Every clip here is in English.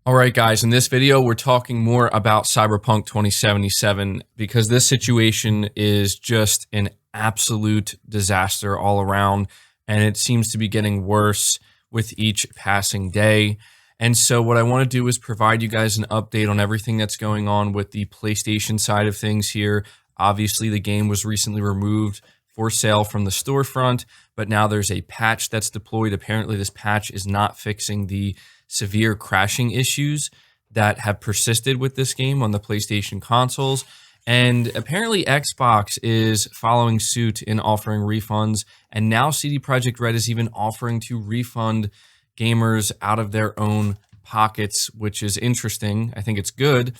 All right, guys, in this video, we're talking more about Cyberpunk 2077 because this situation is just an absolute disaster all around, and it seems to be getting worse with each passing day. And so, what I want to do is provide you guys an update on everything that's going on with the PlayStation side of things here. Obviously, the game was recently removed for sale from the storefront, but now there's a patch that's deployed. Apparently, this patch is not fixing the severe crashing issues that have persisted with this game on the PlayStation consoles. And apparently Xbox is following suit in offering refunds. And now CD Projekt Red is even offering to refund gamers out of their own pockets, which is interesting. I think it's good.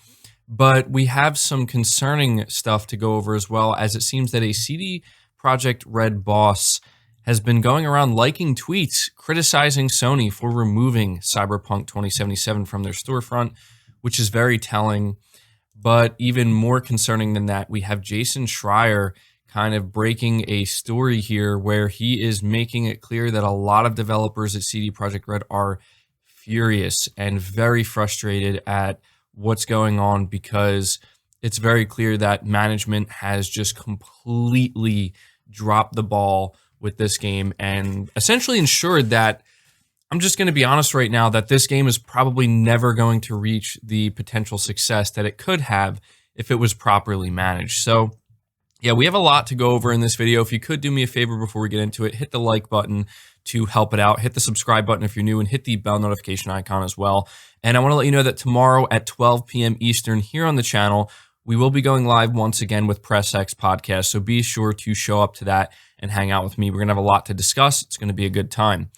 But we have some concerning stuff to go over as well, as it seems that a CD Projekt Red boss has been going around liking tweets criticizing Sony for removing Cyberpunk 2077 from their storefront, which is very telling. But even more concerning than that, we have Jason Schreier kind of breaking a story here where he is making it clear that a lot of developers at CD Projekt Red are furious and very frustrated at what's going on, because it's very clear that management has just completely dropped the ball with this game and essentially ensured that, I'm just going to be honest right now, that this game is probably never going to reach the potential success that it could have if it was properly managed. So yeah, we have a lot to go over in this video. If you could do me a favor before we get into it, hit the like button to help it out. Hit the subscribe button if you're new, and hit the bell notification icon as well. And I want to let you know that tomorrow at 12 p.m. Eastern here on the channel, we will be going live once again with Press X Podcast. So be sure to show up to that and hang out with me. We're going to have a lot to discuss. It's going to be a good time.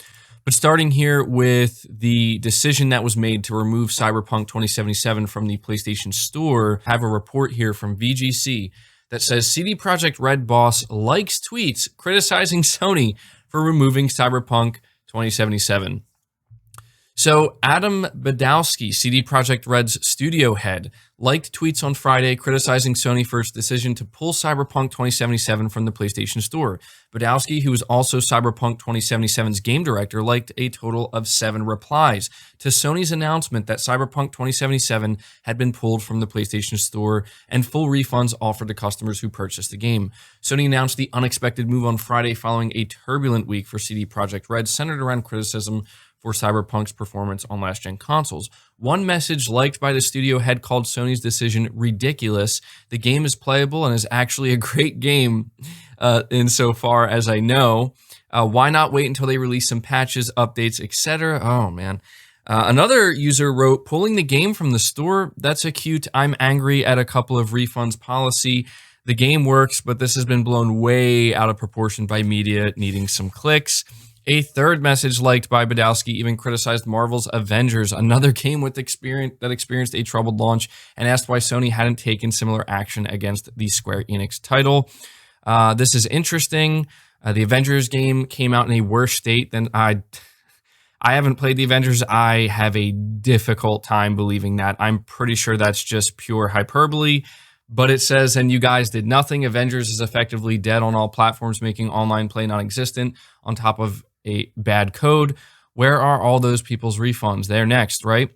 But starting here with the decision that was made to remove Cyberpunk 2077 from the PlayStation Store, I have a report here from VGC that says CD Projekt Red boss likes tweets criticizing Sony for removing Cyberpunk 2077. So Adam Badowski, CD Projekt Red's studio head, liked tweets on Friday criticizing Sony for its decision to pull Cyberpunk 2077 from the PlayStation Store. Badowski, who is also Cyberpunk 2077's game director, liked a total of 7 replies to Sony's announcement that Cyberpunk 2077 had been pulled from the PlayStation Store and full refunds offered to customers who purchased the game. Sony announced the unexpected move on Friday following a turbulent week for CD Projekt Red centered around criticism for Cyberpunk's performance on last-gen consoles. One message liked by the studio head called Sony's decision ridiculous. The game is playable and is actually a great game insofar as I know. Why not wait until they release some patches, updates, etc.? Oh, man. Another user wrote, pulling the game from the store, that's a cute I'm angry at a couple of refunds policy. The game works, but this has been blown way out of proportion by media needing some clicks. A third message liked by Badowski even criticized Marvel's Avengers, another game that experienced a troubled launch, and asked why Sony hadn't taken similar action against the Square Enix title. This is interesting. The Avengers game came out in a worse state than I haven't played the Avengers. I have a difficult time believing that. I'm pretty sure that's just pure hyperbole. But it says, and you guys did nothing. Avengers is effectively dead on all platforms, making online play non-existent on top of a bad code. Where are all those people's refunds? They're next, right?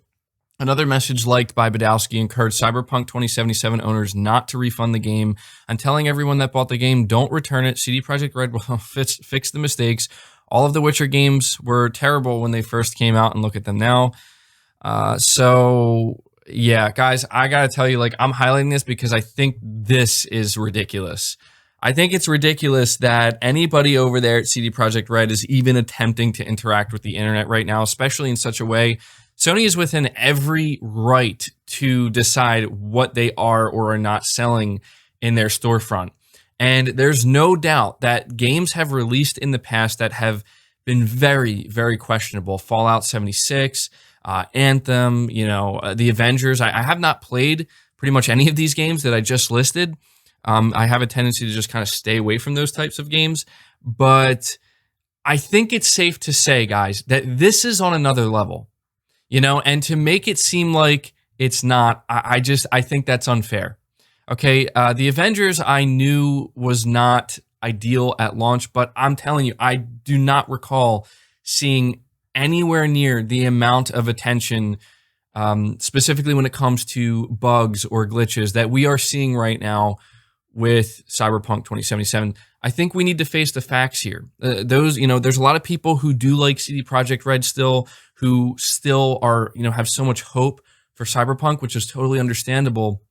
Another message liked by Badowski encouraged Cyberpunk 2077 owners not to refund the game. I'm telling everyone that bought the game, don't return it. CD Projekt Red will fix the mistakes. All of the Witcher games were terrible when they first came out, and look at them now. So yeah, guys, I gotta tell you, like, I'm highlighting this because I think this is ridiculous. I think it's ridiculous that anybody over there at CD Projekt Red is even attempting to interact with the internet right now, especially in such a way. Sony is within every right to decide what they are or are not selling in their storefront. And there's no doubt that games have released in the past that have been very, very questionable. Fallout 76, Anthem, the Avengers. I have not played pretty much any of these games that I just listed. I have a tendency to just kind of stay away from those types of games. But I think it's safe to say, guys, that this is on another level, and to make it seem like it's not, I think that's unfair. Okay, the Avengers I knew was not ideal at launch, but I'm telling you, I do not recall seeing anywhere near the amount of attention specifically when it comes to bugs or glitches that we are seeing right now with Cyberpunk 2077. I think we need to face the facts here. There's a lot of people who do like CD Projekt Red still, who still are, have so much hope for Cyberpunk, which is totally understandable,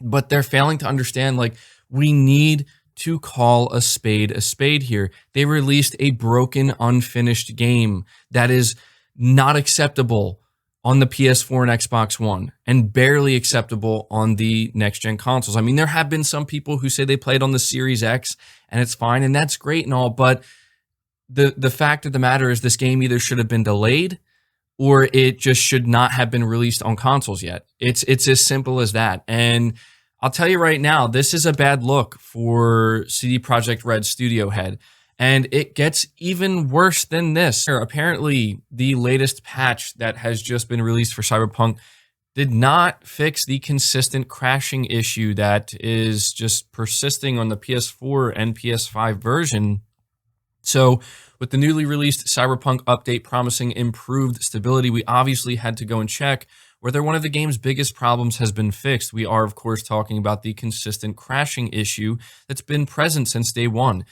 but they're failing to understand, like, we need to call a spade here. They released a broken, unfinished game that is not acceptable on the PS4 and Xbox One, and barely acceptable on the next-gen consoles. I mean, there have been some people who say they played on the Series X, and it's fine, and that's great and all, but the fact of the matter is this game either should have been delayed or it just should not have been released on consoles yet. It's as simple as that. And I'll tell you right now, this is a bad look for CD Projekt Red studio head. And it gets even worse than this. Apparently, the latest patch that has just been released for Cyberpunk did not fix the consistent crashing issue that is just persisting on the PS4 and PS5 version. So, with the newly released Cyberpunk update promising improved stability, we obviously had to go and check whether one of the game's biggest problems has been fixed. We are, of course, talking about the consistent crashing issue that's been present since day one.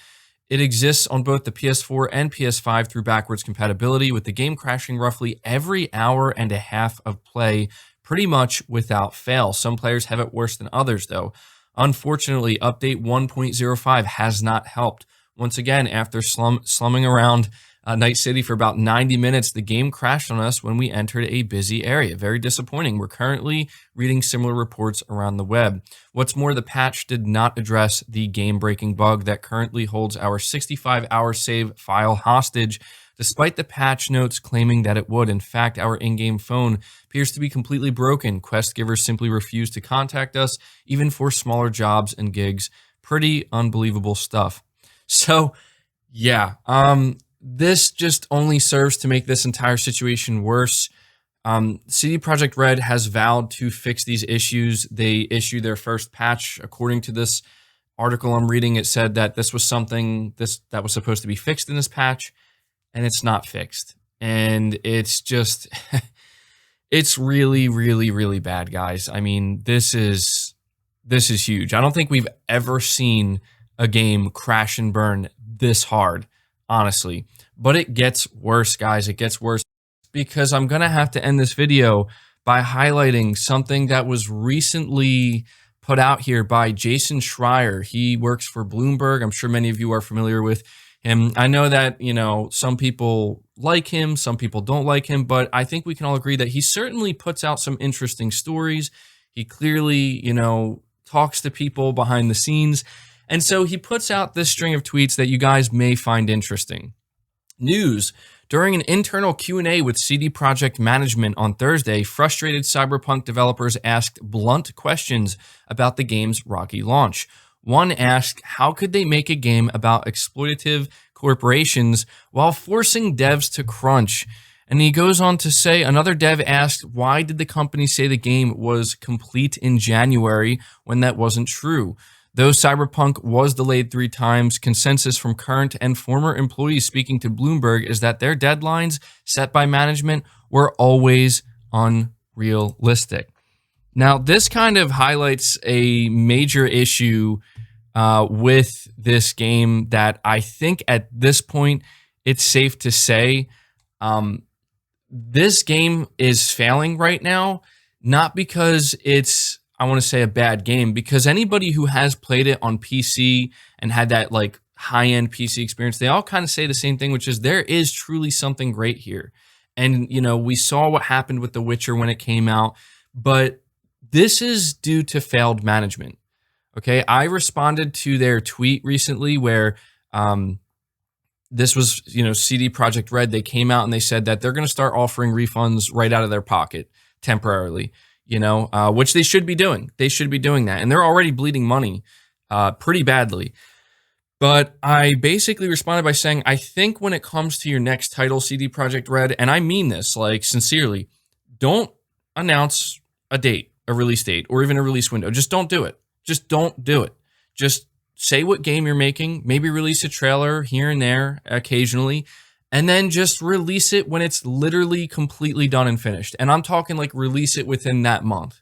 It exists on both the PS4 and PS5 through backwards compatibility, with the game crashing roughly every hour and a half of play, pretty much without fail. Some players have it worse than others, though. Unfortunately, update 1.05 has not helped. Once again, after slumming around Night City for about 90 minutes, the game crashed on us when we entered a busy area. Very disappointing. We're currently reading similar reports around the web. What's more, the patch did not address the game-breaking bug that currently holds our 65-hour save file hostage, despite the patch notes claiming that it would. In fact, our in-game phone appears to be completely broken. Quest givers simply refuse to contact us, even for smaller jobs and gigs. Pretty unbelievable stuff. So, yeah, this just only serves to make this entire situation worse. CD Projekt Red has vowed to fix these issues. They issued their first patch. According to this article I'm reading, it said that this was something that was supposed to be fixed in this patch, and it's not fixed. And it's just, it's really, really, really bad, guys. I mean, this is huge. I don't think we've ever seen a game crash and burn this hard, honestly. But it gets worse, guys. It gets worse because I'm going to have to end this video by highlighting something that was recently put out here by Jason Schreier. He works for Bloomberg. I'm sure many of you are familiar with him. I know that, some people like him, some people don't like him, but I think we can all agree that he certainly puts out some interesting stories. He clearly, talks to people behind the scenes. And so he puts out this string of tweets that you guys may find interesting. News. During an internal Q&A with CD Projekt management on Thursday, frustrated Cyberpunk developers asked blunt questions about the game's rocky launch. One asked, how could they make a game about exploitative corporations while forcing devs to crunch? And he goes on to say, another dev asked, why did the company say the game was complete in January when that wasn't true? Though Cyberpunk was delayed 3 times, consensus from current and former employees speaking to Bloomberg is that their deadlines set by management were always unrealistic. Now, this kind of highlights a major issue with this game that I think at this point, it's safe to say this game is failing right now, not because it's, I want to say, a bad game, because anybody who has played it on PC and had that like high-end PC experience, they all kind of say the same thing, which is there is truly something great here. And, we saw what happened with The Witcher when it came out, but this is due to failed management. Okay, I responded to their tweet recently where this was, CD Projekt Red. They came out and they said that they're going to start offering refunds right out of their pocket temporarily. Which they should be doing. They should be doing that. And they're already bleeding money pretty badly. But I basically responded by saying, I think when it comes to your next title, CD Projekt Red, and I mean this, like, sincerely, don't announce a date, a release date, or even a release window. Just don't do it. Just don't do it. Just say what game you're making, maybe release a trailer here and there occasionally, and then just release it when it's literally completely done and finished. And I'm talking like release it within that month.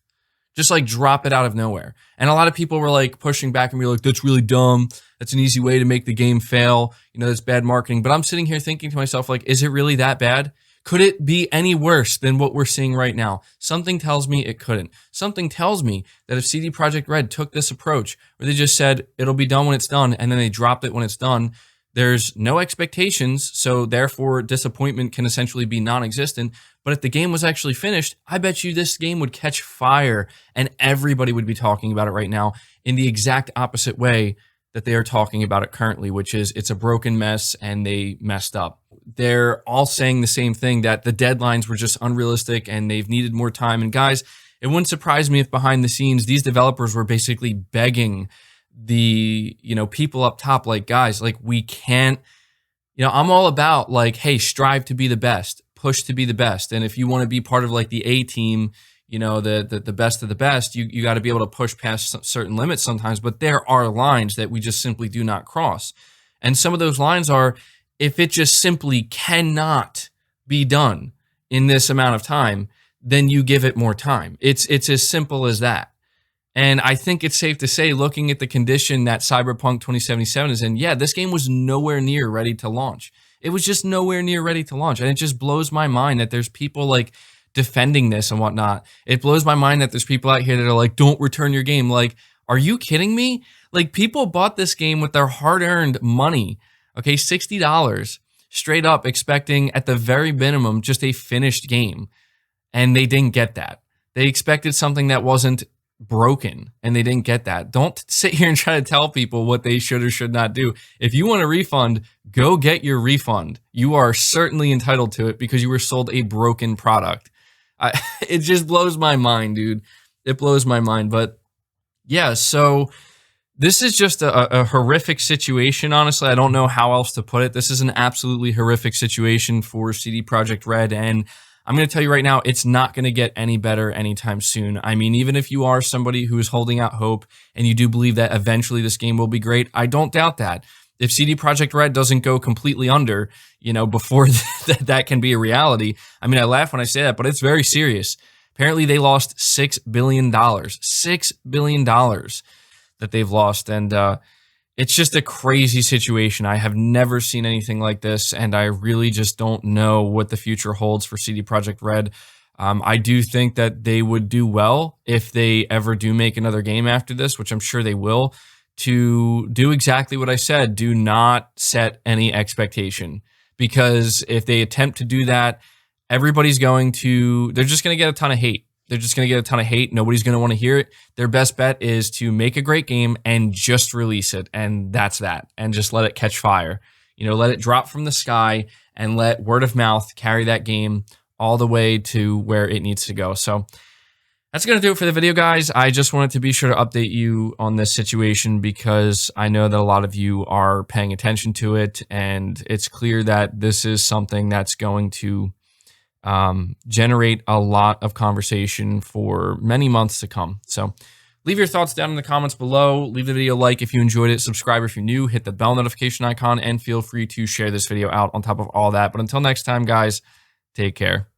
Just like drop it out of nowhere. And a lot of people were like pushing back and be like, that's really dumb. That's an easy way to make the game fail. You know, that's bad marketing. But I'm sitting here thinking to myself, like, is it really that bad? Could it be any worse than what we're seeing right now? Something tells me it couldn't. Something tells me that if CD Projekt Red took this approach where they just said it'll be done when it's done and then they dropped it when it's done, there's no expectations, so therefore disappointment can essentially be non-existent. But if the game was actually finished, I bet you this game would catch fire and everybody would be talking about it right now in the exact opposite way that they are talking about it currently, which is it's a broken mess and they messed up. They're all saying the same thing, that the deadlines were just unrealistic and they've needed more time. And guys, it wouldn't surprise me if behind the scenes, these developers were basically begging the, people up top, like, guys, like, we can't, I'm all about like, hey, strive to be the best, push to be the best. And if you want to be part of like the A team, the best of the best, you got to be able to push past certain limits sometimes. But there are lines that we just simply do not cross. And some of those lines are, if it just simply cannot be done in this amount of time, then you give it more time. It's as simple as that. And I think it's safe to say, looking at the condition that Cyberpunk 2077 is in, yeah, this game was nowhere near ready to launch. It was just nowhere near ready to launch. And it just blows my mind that there's people like defending this and whatnot. It blows my mind that there's people out here that are like, don't return your game. Like, are you kidding me? Like, people bought this game with their hard-earned money, okay, $60, straight up expecting at the very minimum just a finished game. And they didn't get that. They expected something that wasn't broken, and they didn't get that. Don't sit here and try to tell people what they should or should not do. If you want a refund, go get your refund. You are certainly entitled to it because you were sold a broken product. It just blows my mind, dude. It blows my mind. But yeah, so this is just a horrific situation, honestly. I don't know how else to put it. This is an absolutely horrific situation for CD Projekt Red, and I'm going to tell you right now, it's not going to get any better anytime soon. I mean, even if you are somebody who is holding out hope and you do believe that eventually this game will be great, I don't doubt that. If CD Projekt Red doesn't go completely under, before that can be a reality. I mean, I laugh when I say that, but it's very serious. Apparently, they lost $6 billion. $6 billion that they've lost. And it's just a crazy situation. I have never seen anything like this, and I really just don't know what the future holds for CD Projekt Red. I do think that they would do well if they ever do make another game after this, which I'm sure they will, to do exactly what I said. Do not set any expectation, because if they attempt to do that, they're just going to get a ton of hate. They're just going to get a ton of hate. Nobody's going to want to hear it. Their best bet is to make a great game and just release it. And that's that. And just let it catch fire. Let it drop from the sky and let word of mouth carry that game all the way to where it needs to go. So that's going to do it for the video, guys. I just wanted to be sure to update you on this situation because I know that a lot of you are paying attention to it. And it's clear that this is something that's going to generate a lot of conversation for many months to come. So leave your thoughts down in the comments below. Leave the video a like if you enjoyed it. Subscribe if you're new. Hit the bell notification icon and feel free to share this video out on top of all that. But until next time, guys, take care.